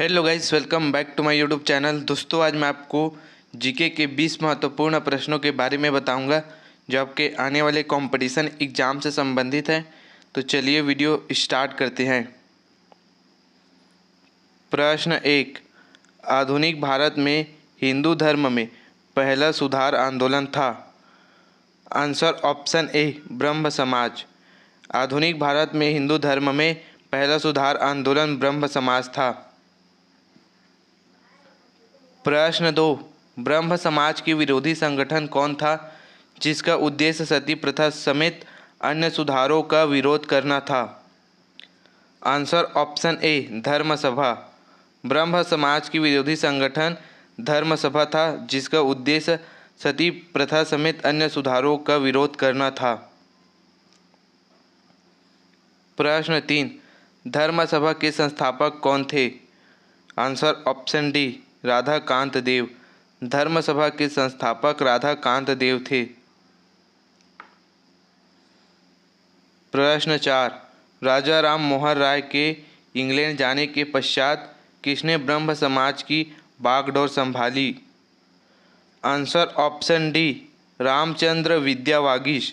Hello guys, welcome back to my YouTube channel. दोस्तों, आज मैं आपको जीके के 20 महत्वपूर्ण प्रश्नों के बारे में बताऊंगा जो आपके आने वाले कंपटीशन एग्ज़ाम से संबंधित है। तो चलिए वीडियो स्टार्ट करते हैं। प्रश्न 1। आधुनिक भारत में हिंदू धर्म में पहला सुधार आंदोलन था। आंसर ऑप्शन ए ब्रह्म समाज। आधुनिक भारत में हिंदू धर्म में पहला सुधार आंदोलन ब्रह्म समाज था। प्रश्न 2। ब्रह्म समाज के विरोधी संगठन कौन था जिसका उद्देश्य सती प्रथा समेत अन्य सुधारों का विरोध करना था। आंसर ऑप्शन ए धर्म सभा। ब्रह्म समाज की विरोधी संगठन धर्म सभा था जिसका उद्देश्य सती प्रथा समेत अन्य सुधारों का विरोध करना था। प्रश्न 3। धर्म सभा के संस्थापक कौन थे। Answer option D Radha Kant Dev. Dharma Sabha के संस्थापक राधा कांत देव थे। प्रश्न 4। राजा राम मोहन राय के इंग्लैंड जाने के पश्चात किसने ब्रह्म समाज की बागडोर संभाली। आंसर ऑप्शन डी रामचंद्र विद्या वागीश।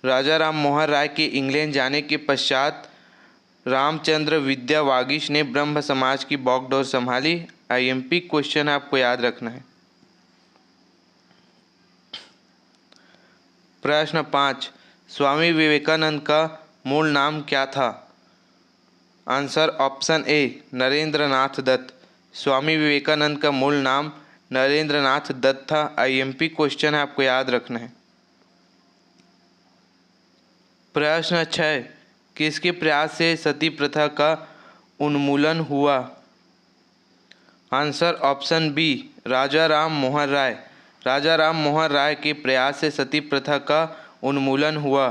राजा राम मोहन राय के इंग्लैंड जाने के पश्चात रामचंद्र विद्या वागीश ने ब्रह्म समाज की बागडोर संभाली। आईएमपी क्वेश्चन आपको याद रखना है। प्रश्न 5। स्वामी विवेकानंद का मूल नाम क्या था। आंसर ऑप्शन ए नरेंद्र नाथ दत्त। स्वामी विवेकानंद का मूल नाम नरेंद्र नाथ दत्त था। आईएमपी क्वेश्चन आपको याद रखना है। प्रश्न 6। किसके प्रयास से सती प्रथा का उन्मूलन हुआ। आंसर ऑप्शन बी राजा राम मोहन राय। राजा राम मोहन राय के प्रयास से सती प्रथा का उन्मूलन हुआ।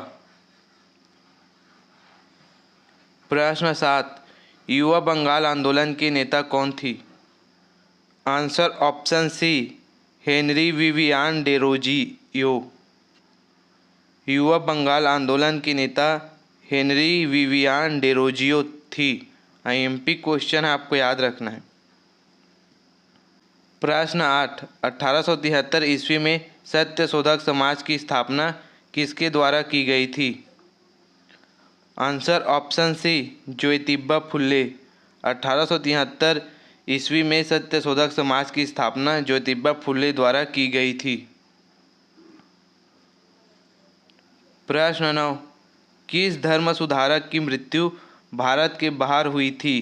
प्रश्न 7। युवा बंगाल आंदोलन के नेता कौन थी। Answer option C Henry Vivian Derozio. युवा बंगाल आंदोलन की नेता हेनरी विवियान डेरोजियो थी। आईएमपी क्वेश्चन आपको याद रखना है। प्रश्न 8। 1873 ईस्वी में सत्य शोधक समाज की स्थापना किसके द्वारा की गई थी। आंसर ऑप्शन सी ज्योतिबा फुले। 1873 ईस्वी में सत्य शोधक समाज की स्थापना ज्योतिबा फुले द्वारा की गई थी। प्रश्न 9। किस धर्म सुधारक की मृत्यु भारत के बाहर हुई थी।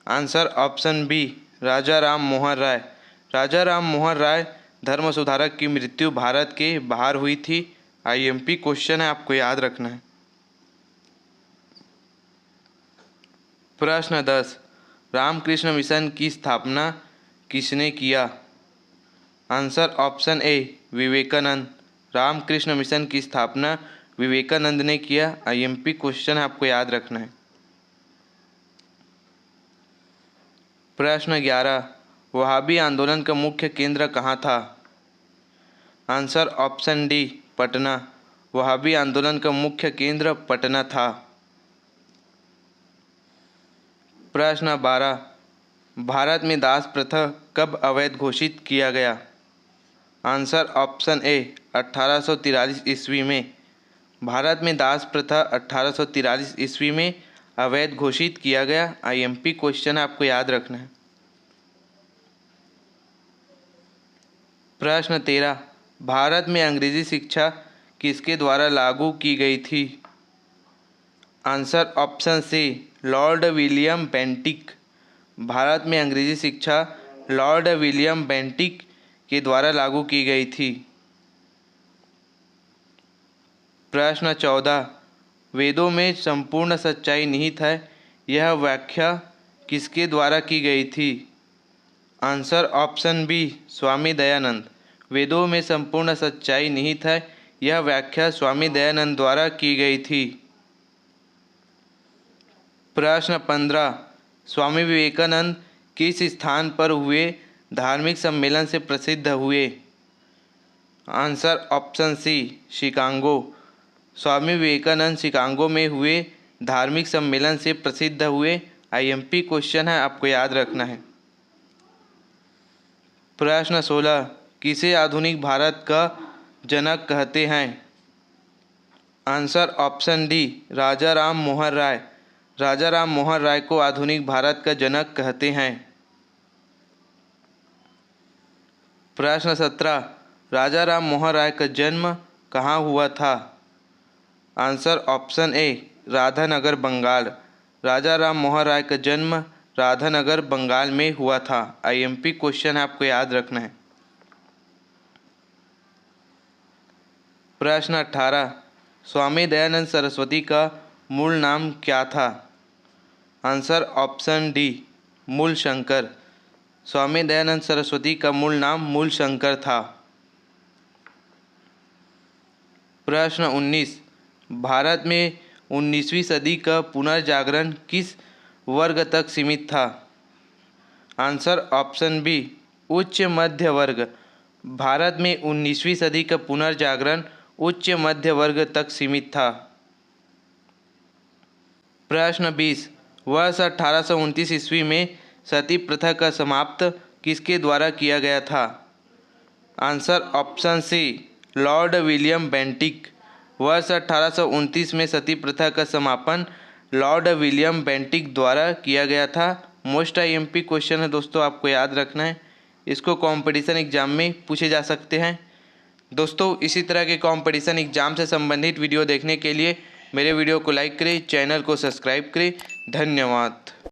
आंसर ऑप्शन बी राजा राम मोहन राय। राजा राम मोहन राय धर्म सुधारक की मृत्यु भारत के बाहर हुई थी। आईएमपी क्वेश्चन है, आपको याद रखना है। प्रश्न 10। रामकृष्ण मिशन की स्थापना किसने किया। Answer option A Vivekananda. Ramakrishna Mission की स्थापना विवेकानंद ने किया। आईएमपी क्वेश्चन आपको याद रखना है। प्रश्न 11। वहाबी आंदोलन का मुख्य केंद्र कहाँ था। Answer option D Patna. Wahhabi आंदोलन का मुख्य केंद्र पटना था। प्रश्न 12। भारत में दास प्रथा कब अवैध घोषित किया गया। आंसर ऑप्शन ए 1843 ईस्वी में। भारत में दास प्रथा 1843 ईस्वी में अवैध घोषित किया गया। आईएमपी क्वेश्चन आपको याद रखना है। प्रश्न 13। भारत में अंग्रेजी शिक्षा किसके द्वारा लागू की गई थी। Answer option C Lord William Bentinck. Bharat में अंग्रेजी शिक्षा लॉर्ड विलियम बेंटिक के द्वारा लागू की गई थी। प्रश्न 14। वेदों में संपूर्ण सच्चाई निहित है, यह व्याख्या किसके द्वारा की गई थी। Answer option B Swami Dayanand. वेदों में संपूर्ण सच्चाई निहित है, यह व्याख्या स्वामी दयानंद द्वारा की गई थी। प्रश्न 15। स्वामी विवेकानंद किस स्थान पर हुए धार्मिक सम्मेलन से प्रसिद्ध हुए। Answer option C Chicago. Swami Vivekananda Chicago में हुए धार्मिक सम्मेलन से प्रसिद्ध हुए। आईएमपी क्वेश्चन है, आपको याद रखना है। प्रश्न 16, किसे आधुनिक भारत का जनक कहते हैं? आंसर ऑप्शन डी, राजा राम मोहन राय। राजा राम मोहन राय को आधुनिक भारत का जनक कहते हैं। प्रश्न 17, राजा राम मोहन राय का जन्म कहाँ हुआ था? Answer option A, Radhanagar Bengal. Raja Ram Mohan Roy का जन्म राधानगर बंगाल में हुआ था। आईएमपी क्वेश्चन है, आपको याद रखना है। प्रश्न 18, स्वामी दयानंद सरस्वती का मूल नाम क्या था? आंसर ऑप्शन डी, मूल शंकर। स्वामी दयानंद सरस्वती का मूल नाम मूल शंकर था। प्रश्न 19, भारत में 19वीं सदी का पुनर्जागरण किस वर्ग तक सीमित था? आंसर ऑप्शन बी, उच्च मध्य वर्ग। भारत में 19वीं सदी का पुनर्जागरण उच्च मध्य वर्ग तक सीमित था। प्रश्न 20, वर्ष 1829 ईस्वी में सती प्रथा का समाप्त किसके द्वारा किया गया था? Answer option C, Lord William Bentinck. वर्ष 1829 में सती प्रथा का समापन लॉर्ड विलियम बेंटिक द्वारा किया गया था। मोस्ट आईएमपी क्वेश्चन है दोस्तों, आपको याद रखना है। इसको कंपटीशन एग्जाम में पूछे जा सकते हैं। दोस्तों, इसी तरह के कंपटीशन एग्जाम से संबंधित वीडियो देखने के लिए मेरे वीडियो को लाइक करें, चैनल को सब्सक्राइब करें। धन्यवाद।